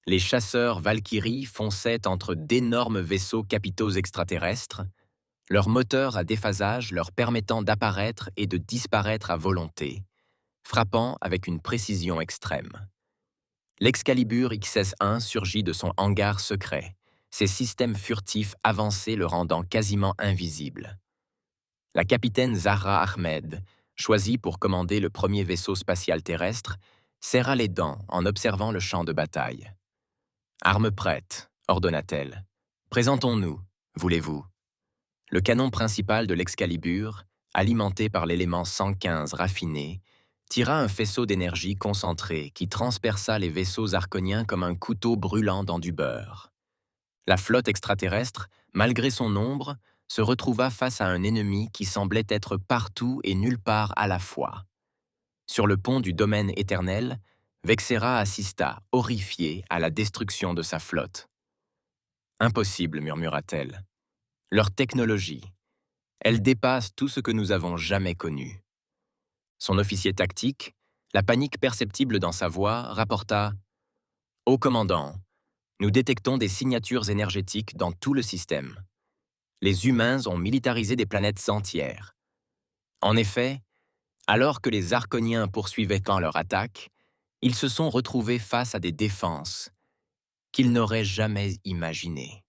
Les chasseurs Valkyrie fonçaient entre d'énormes vaisseaux capitaux extraterrestres, leurs moteurs à déphasage leur permettant d'apparaître et de disparaître à volonté, frappant avec une précision extrême. L'Excalibur XS-1 surgit de son hangar secret, ses systèmes furtifs avancés le rendant quasiment invisible. La capitaine Zahra Ahmed, choisie pour commander le premier vaisseau spatial terrestre, serra les dents en observant le champ de bataille. « Armes prêtes, ordonna-t-elle. Présentons-nous, voulez-vous ?» Le canon principal de l'Excalibur, alimenté par l'élément 115 raffiné, tira un faisceau d'énergie concentrée qui transperça les vaisseaux arconiens comme un couteau brûlant dans du beurre. La flotte extraterrestre, malgré son nombre, se retrouva face à un ennemi qui semblait être partout et nulle part à la fois. Sur le pont du domaine éternel, Vexera assista, horrifiée, à la destruction de sa flotte. « Impossible, murmura-t-elle. Leur technologie, elle dépasse tout ce que nous avons jamais connu. » Son officier tactique, la panique perceptible dans sa voix, rapporta « Haut commandant, nous détectons des signatures énergétiques dans tout le système. Les humains ont militarisé des planètes entières. En effet, alors que les Arconiens poursuivaient leur attaque, ils se sont retrouvés face à des défenses qu'ils n'auraient jamais imaginées. »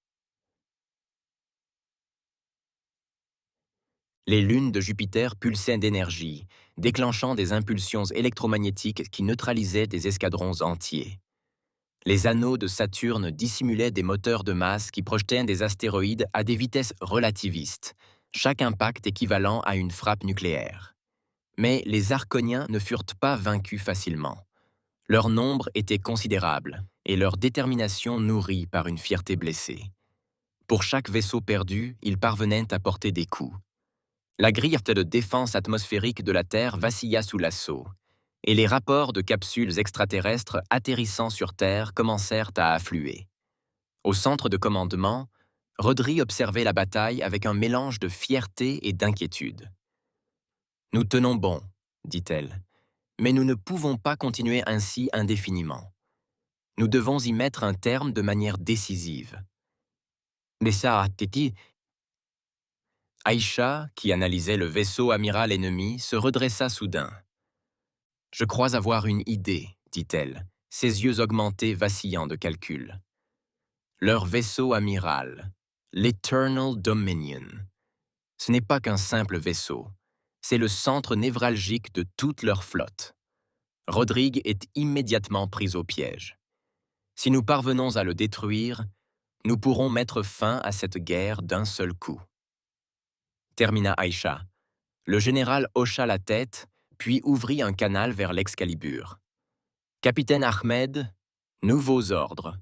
Les lunes de Jupiter pulsaient d'énergie, déclenchant des impulsions électromagnétiques qui neutralisaient des escadrons entiers. Les anneaux de Saturne dissimulaient des moteurs de masse qui projetaient des astéroïdes à des vitesses relativistes, chaque impact équivalent à une frappe nucléaire. Mais les Arconiens ne furent pas vaincus facilement. Leur nombre était considérable et leur détermination nourrie par une fierté blessée. Pour chaque vaisseau perdu, ils parvenaient à porter des coups. La grille de défense atmosphérique de la Terre vacilla sous l'assaut, et les rapports de capsules extraterrestres atterrissant sur Terre commencèrent à affluer. Au centre de commandement, Rodri observait la bataille avec un mélange de fierté et d'inquiétude. « Nous tenons bon, dit-elle, mais nous ne pouvons pas continuer ainsi indéfiniment. Nous devons y mettre un terme de manière décisive. » Mais ça, Titi. Aïcha, qui analysait le vaisseau amiral ennemi, se redressa soudain. « Je crois avoir une idée, dit-elle, ses yeux augmentés vacillant de calcul. Leur vaisseau amiral, l'Eternal Dominion. Ce n'est pas qu'un simple vaisseau, c'est le centre névralgique de toute leur flotte. Rodrigue est immédiatement pris au piège. Si nous parvenons à le détruire, nous pourrons mettre fin à cette guerre d'un seul coup. » Termina Aïcha. Le général hocha la tête, puis ouvrit un canal vers l'Excalibur. « Capitaine Ahmed, nouveaux ordres.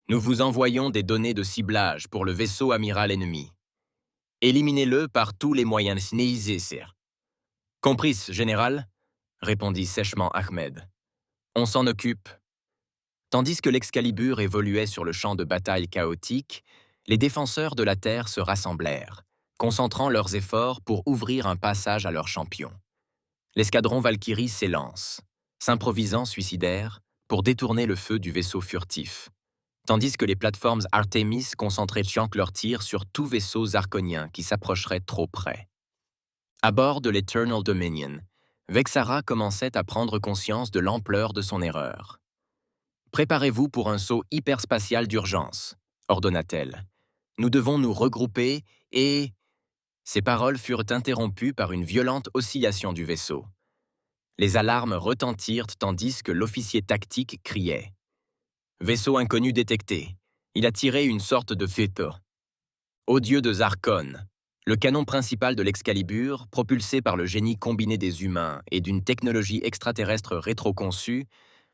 Nous vous envoyons des données de ciblage pour le vaisseau amiral ennemi. Éliminez-le par tous les moyens nécessaires. »« Compris, général » répondit sèchement Ahmed. « On s'en occupe. » Tandis que l'Excalibur évoluait sur le champ de bataille chaotique, les défenseurs de la Terre se rassemblèrent, concentrant leurs efforts pour ouvrir un passage à leur champion. L'escadron Valkyrie s'élance, s'improvisant suicidaire pour détourner le feu du vaisseau furtif, tandis que les plateformes Artemis concentraient leurs tirs sur tout vaisseau zarkonien qui s'approcherait trop près. À bord de l'Eternal Dominion, Vexara commençait à prendre conscience de l'ampleur de son erreur. « Préparez-vous pour un saut hyperspatial d'urgence », ordonna-t-elle. « Nous devons nous regrouper et… » Ses paroles furent interrompues par une violente oscillation du vaisseau. Les alarmes retentirent tandis que l'officier tactique criait. « Vaisseau inconnu détecté. Il a tiré une sorte de feu. Ô dieu de Zarkon !» Le canon principal de l'Excalibur, propulsé par le génie combiné des humains et d'une technologie extraterrestre rétroconçue,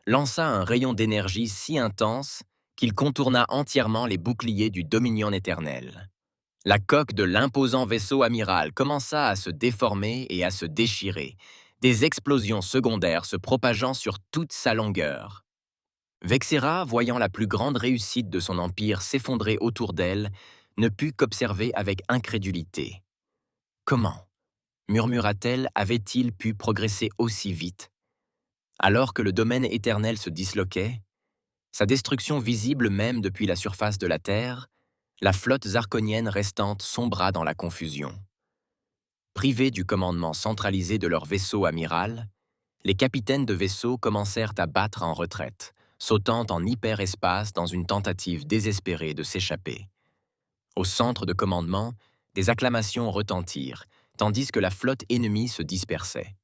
lança un rayon d'énergie si intense qu'il contourna entièrement les boucliers du Dominion éternel. La coque de l'imposant vaisseau amiral commença à se déformer et à se déchirer, des explosions secondaires se propageant sur toute sa longueur. Vexera, voyant la plus grande réussite de son empire s'effondrer autour d'elle, ne put qu'observer avec incrédulité. Comment, murmura-t-elle, avait-il pu progresser aussi vite? Alors que le domaine éternel se disloquait, sa destruction visible même depuis la surface de la Terre, la flotte zarkonienne restante sombra dans la confusion. Privés du commandement centralisé de leur vaisseau amiral, les capitaines de vaisseaux commencèrent à battre en retraite, sautant en hyperespace dans une tentative désespérée de s'échapper. Au centre de commandement, des acclamations retentirent, tandis que la flotte ennemie se dispersait.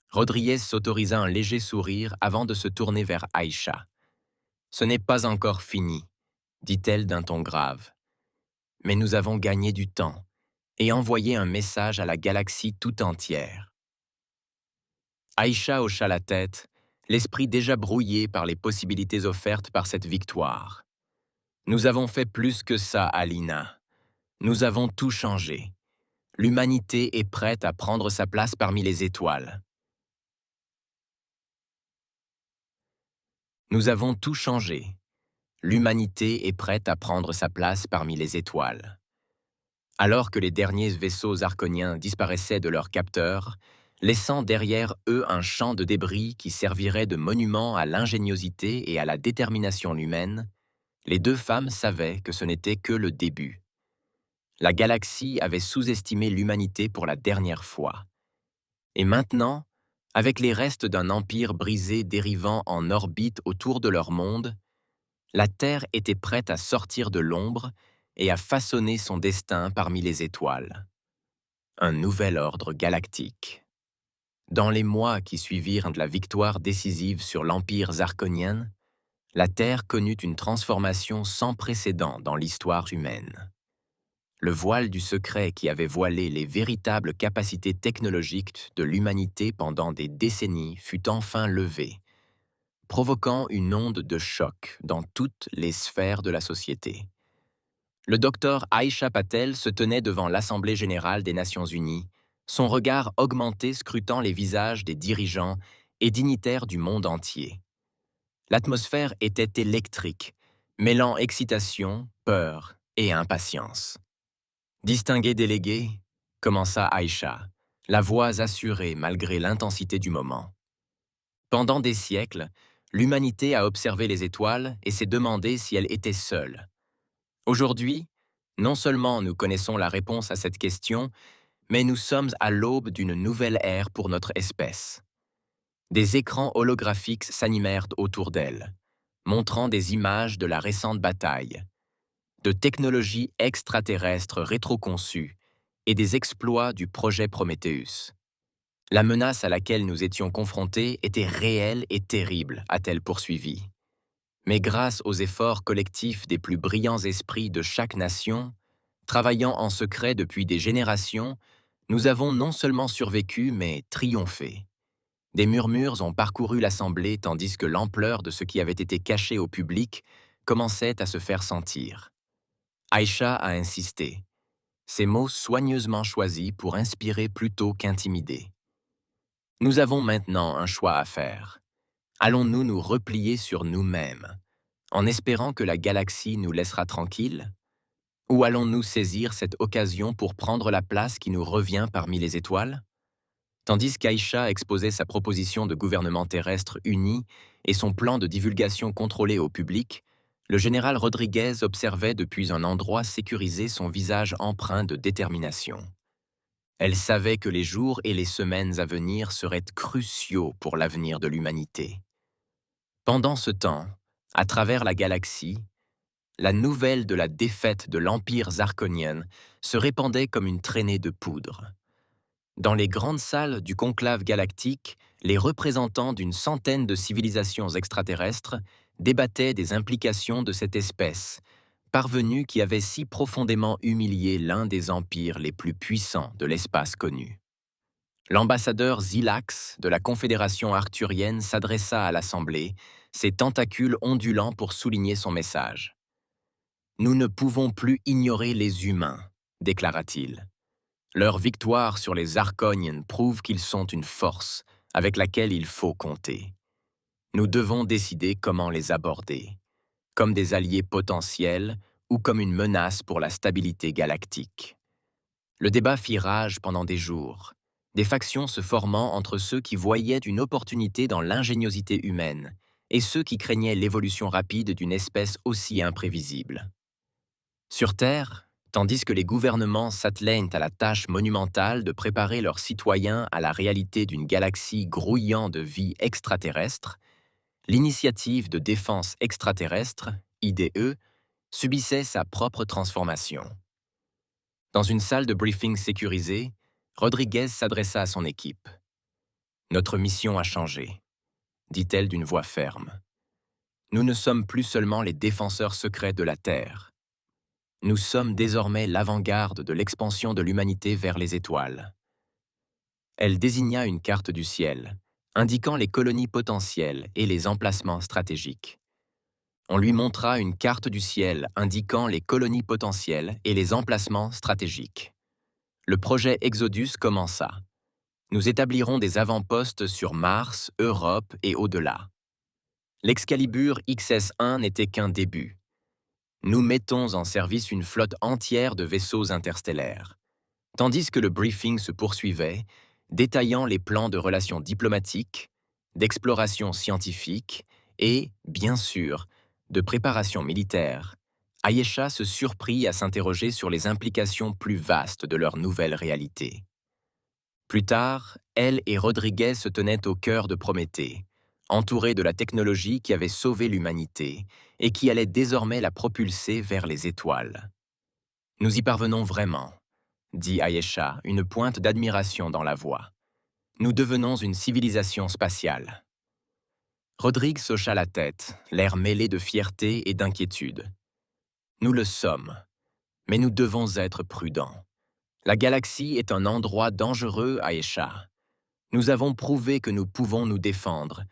Rodriguez s'autorisa un léger sourire avant de se tourner vers Aïcha. « Ce n'est pas encore fini, » dit-elle d'un ton grave. « Mais nous avons gagné du temps et envoyé un message à la galaxie tout entière. » Aïcha hocha la tête, l'esprit déjà brouillé par les possibilités offertes par cette victoire. « Nous avons fait plus que ça, Alina. Nous avons tout changé. L'humanité est prête à prendre sa place parmi les étoiles. Nous avons tout changé. L'humanité est prête à prendre sa place parmi les étoiles. » Alors que les derniers vaisseaux zarkoniens disparaissaient de leurs capteurs, laissant derrière eux un champ de débris qui servirait de monument à l'ingéniosité et à la détermination humaine, les deux femmes savaient que ce n'était que le début. La galaxie avait sous-estimé l'humanité pour la dernière fois. Et maintenant, avec les restes d'un empire brisé dérivant en orbite autour de leur monde, la Terre était prête à sortir de l'ombre et à façonner son destin parmi les étoiles. Un nouvel ordre galactique. Dans les mois qui suivirent la victoire décisive sur l'Empire zarkonien, la Terre connut une transformation sans précédent dans l'histoire humaine. Le voile du secret qui avait voilé les véritables capacités technologiques de l'humanité pendant des décennies fut enfin levé, provoquant une onde de choc dans toutes les sphères de la société. Le docteur Aïcha Patel se tenait devant l'Assemblée générale des Nations unies, son regard augmenté scrutant les visages des dirigeants et dignitaires du monde entier. L'atmosphère était électrique, mêlant excitation, peur et impatience. « Distingués délégués », commença Aïcha, la voix assurée malgré l'intensité du moment. Pendant des siècles, l'humanité a observé les étoiles et s'est demandé si elle était seule. Aujourd'hui, non seulement nous connaissons la réponse à cette question, mais nous sommes à l'aube d'une nouvelle ère pour notre espèce. Des écrans holographiques s'animèrent autour d'elle, montrant des images de la récente bataille, de technologies extraterrestres rétroconçues et des exploits du projet Prometheus. La menace à laquelle nous étions confrontés était réelle et terrible, a-t-elle poursuivi. Mais grâce aux efforts collectifs des plus brillants esprits de chaque nation, travaillant en secret depuis des générations, nous avons non seulement survécu, mais triomphé. Des murmures ont parcouru l'Assemblée tandis que l'ampleur de ce qui avait été caché au public commençait à se faire sentir. Aïcha a insisté, ses mots soigneusement choisis pour inspirer plutôt qu'intimider. Nous avons maintenant un choix à faire. Allons-nous nous replier sur nous-mêmes, en espérant que la galaxie nous laissera tranquilles? Ou allons-nous saisir cette occasion pour prendre la place qui nous revient parmi les étoiles? Tandis qu'Aïcha exposait sa proposition de gouvernement terrestre uni et son plan de divulgation contrôlé au public, le général Rodriguez observait depuis un endroit sécurisé son visage empreint de détermination. Elle savait que les jours et les semaines à venir seraient cruciaux pour l'avenir de l'humanité. Pendant ce temps, à travers la galaxie, la nouvelle de la défaite de l'Empire zarkonien se répandait comme une traînée de poudre. Dans les grandes salles du conclave galactique, les représentants d'une centaine de civilisations extraterrestres débattaient des implications de cette espèce, parvenue qui avait si profondément humilié l'un des empires les plus puissants de l'espace connu. L'ambassadeur Zilax de la Confédération arthurienne s'adressa à l'Assemblée, ses tentacules ondulants pour souligner son message. « Nous ne pouvons plus ignorer les humains, déclara-t-il. Leur victoire sur les Zarkoniens prouve qu'ils sont une force avec laquelle il faut compter. Nous devons décider comment les aborder, comme des alliés potentiels ou comme une menace pour la stabilité galactique. » Le débat fit rage pendant des jours, des factions se formant entre ceux qui voyaient une opportunité dans l'ingéniosité humaine et ceux qui craignaient l'évolution rapide d'une espèce aussi imprévisible. Sur Terre, tandis que les gouvernements s'attelaient à la tâche monumentale de préparer leurs citoyens à la réalité d'une galaxie grouillant de vie extraterrestre, l'initiative de défense extraterrestre, IDE, subissait sa propre transformation. Dans une salle de briefing sécurisée, Rodriguez s'adressa à son équipe. « Notre mission a changé, dit-elle d'une voix ferme. Nous ne sommes plus seulement les défenseurs secrets de la Terre. Nous sommes désormais l'avant-garde de l'expansion de l'humanité vers les étoiles. » Elle désigna une carte du ciel, indiquant les colonies potentielles et les emplacements stratégiques. On lui montra une carte du ciel indiquant les colonies potentielles et les emplacements stratégiques. Le projet Exodus commença. Nous établirons des avant-postes sur Mars, Europe et au-delà. L'Excalibur XS-1 n'était qu'un début. Nous mettons en service une flotte entière de vaisseaux interstellaires. Tandis que le briefing se poursuivait, détaillant les plans de relations diplomatiques, d'exploration scientifique et, bien sûr, de préparation militaire, Ayesha se surprit à s'interroger sur les implications plus vastes de leur nouvelle réalité. Plus tard, elle et Rodriguez se tenaient au cœur de Prométhée, entourés de la technologie qui avait sauvé l'humanité et qui allait désormais la propulser vers les étoiles. « Nous y parvenons vraiment, » dit Ayesha, une pointe d'admiration dans la voix. « Nous devenons une civilisation spatiale. » Rodriguez hocha la tête, l'air mêlé de fierté et d'inquiétude. « Nous le sommes, mais nous devons être prudents. La galaxie est un endroit dangereux, Ayesha. Nous avons prouvé que nous pouvons nous défendre,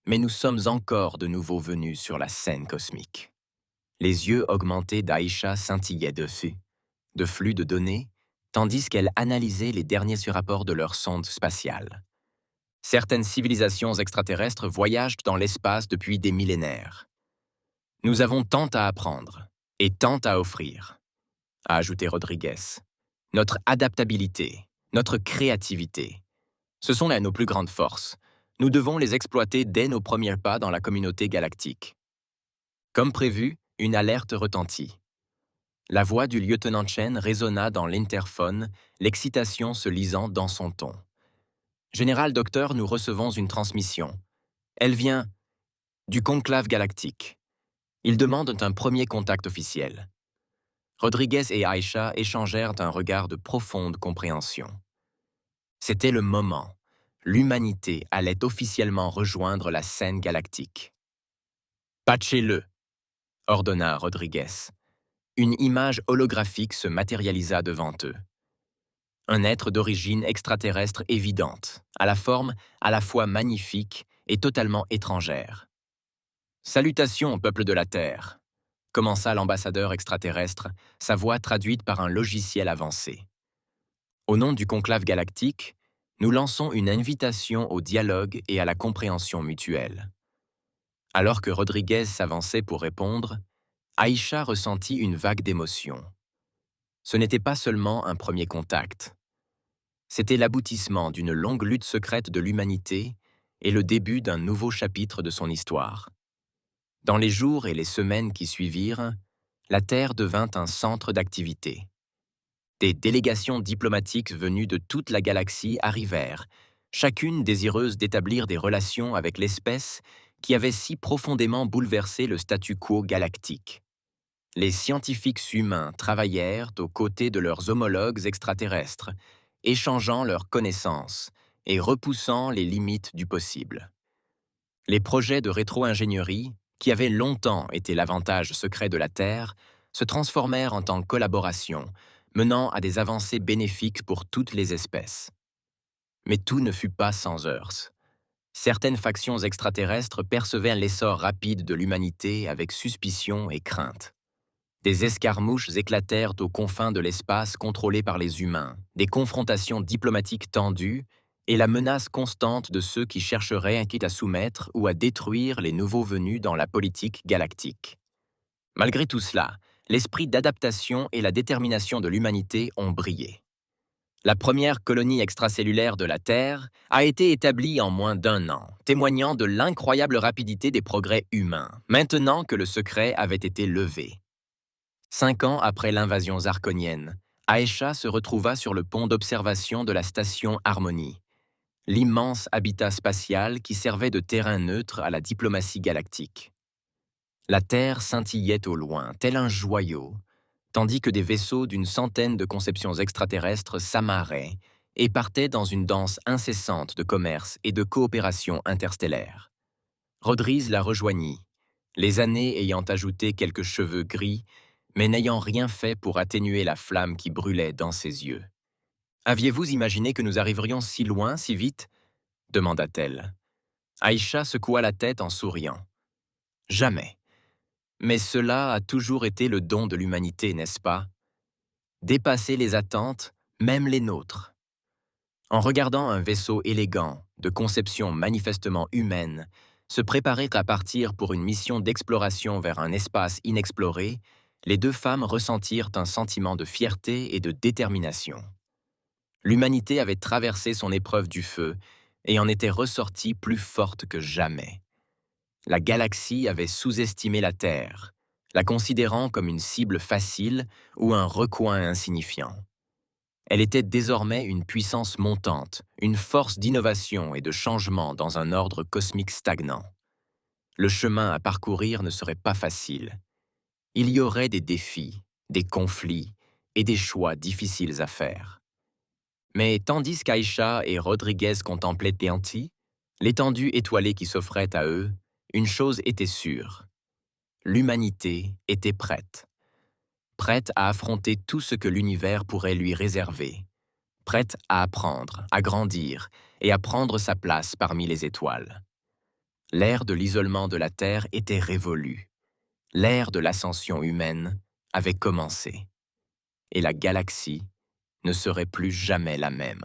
mais nous sommes encore de nouveau venus sur la scène cosmique. » Les yeux augmentés d'Ayesha scintillaient de flux de données, tandis qu'elle analysait les derniers rapports de leur sonde spatiale. Certaines civilisations extraterrestres voyagent dans l'espace depuis des millénaires. Nous avons tant à apprendre et tant à offrir, a ajouté Rodriguez. Notre adaptabilité, notre créativité, ce sont là nos plus grandes forces. Nous devons les exploiter dès nos premiers pas dans la communauté galactique. Comme prévu, une alerte retentit. La voix du lieutenant Chen résonna dans l'interphone, l'excitation se lisant dans son ton. « Général Docteur, nous recevons une transmission. Elle vient du conclave galactique. Ils demandent un premier contact officiel. » Rodriguez et Ayesha échangèrent un regard de profonde compréhension. C'était le moment. L'humanité allait officiellement rejoindre la scène galactique. « Patchez-le !» ordonna Rodriguez. Une image holographique se matérialisa devant eux. Un être d'origine extraterrestre évidente, à la forme à la fois magnifique et totalement étrangère. « Salutations, peuple de la Terre !» commença l'ambassadeur extraterrestre, sa voix traduite par un logiciel avancé. « Au nom du conclave galactique, nous lançons une invitation au dialogue et à la compréhension mutuelle. » Alors que Rodriguez s'avançait pour répondre, Ayesha ressentit une vague d'émotion. Ce n'était pas seulement un premier contact. C'était l'aboutissement d'une longue lutte secrète de l'humanité et le début d'un nouveau chapitre de son histoire. Dans les jours et les semaines qui suivirent, la Terre devint un centre d'activité. Des délégations diplomatiques venues de toute la galaxie arrivèrent, chacune désireuse d'établir des relations avec l'espèce qui avait si profondément bouleversé le statu quo galactique. Les scientifiques humains travaillèrent aux côtés de leurs homologues extraterrestres, échangeant leurs connaissances et repoussant les limites du possible. Les projets de rétro-ingénierie, qui avaient longtemps été l'avantage secret de la Terre, se transformèrent en temps de collaboration, menant à des avancées bénéfiques pour toutes les espèces. Mais tout ne fut pas sans heurts. Certaines factions extraterrestres percevaient l'essor rapide de l'humanité avec suspicion et crainte. Des escarmouches éclatèrent aux confins de l'espace contrôlé par les humains, des confrontations diplomatiques tendues et la menace constante de ceux qui chercheraient quitte à soumettre ou à détruire les nouveaux venus dans la politique galactique. Malgré tout cela, l'esprit d'adaptation et la détermination de l'humanité ont brillé. La première colonie extracellulaire de la Terre a été établie en moins d'1 an, témoignant de l'incroyable rapidité des progrès humains, maintenant que le secret avait été levé. 5 ans après l'invasion zarkonienne, Aesha se retrouva sur le pont d'observation de la station Harmonie, l'immense habitat spatial qui servait de terrain neutre à la diplomatie galactique. La Terre scintillait au loin, tel un joyau, tandis que des vaisseaux d'une centaine de conceptions extraterrestres s'amarraient et partaient dans une danse incessante de commerce et de coopération interstellaire. Rodrigue la rejoignit, les années ayant ajouté quelques cheveux gris, mais n'ayant rien fait pour atténuer la flamme qui brûlait dans ses yeux. « Aviez-vous imaginé que nous arriverions si loin, si vite ?» demanda-t-elle. Aïcha secoua la tête en souriant. « Jamais. Mais cela a toujours été le don de l'humanité, n'est-ce pas? Dépasser les attentes, même les nôtres. » En regardant un vaisseau élégant, de conception manifestement humaine, se préparer à partir pour une mission d'exploration vers un espace inexploré, les deux femmes ressentirent un sentiment de fierté et de détermination. L'humanité avait traversé son épreuve du feu et en était ressortie plus forte que jamais. La galaxie avait sous-estimé la Terre, la considérant comme une cible facile ou un recoin insignifiant. Elle était désormais une puissance montante, une force d'innovation et de changement dans un ordre cosmique stagnant. Le chemin à parcourir ne serait pas facile. Il y aurait des défis, des conflits et des choix difficiles à faire. Mais tandis qu'Aïcha et Rodriguez contemplaient Teanti, l'étendue étoilée qui s'offrait à eux, une chose était sûre. L'humanité était prête. Prête à affronter tout ce que l'univers pourrait lui réserver. Prête à apprendre, à grandir et à prendre sa place parmi les étoiles. L'ère de l'isolement de la Terre était révolue. L'ère de l'ascension humaine avait commencé. Et la galaxie ne serait plus jamais la même.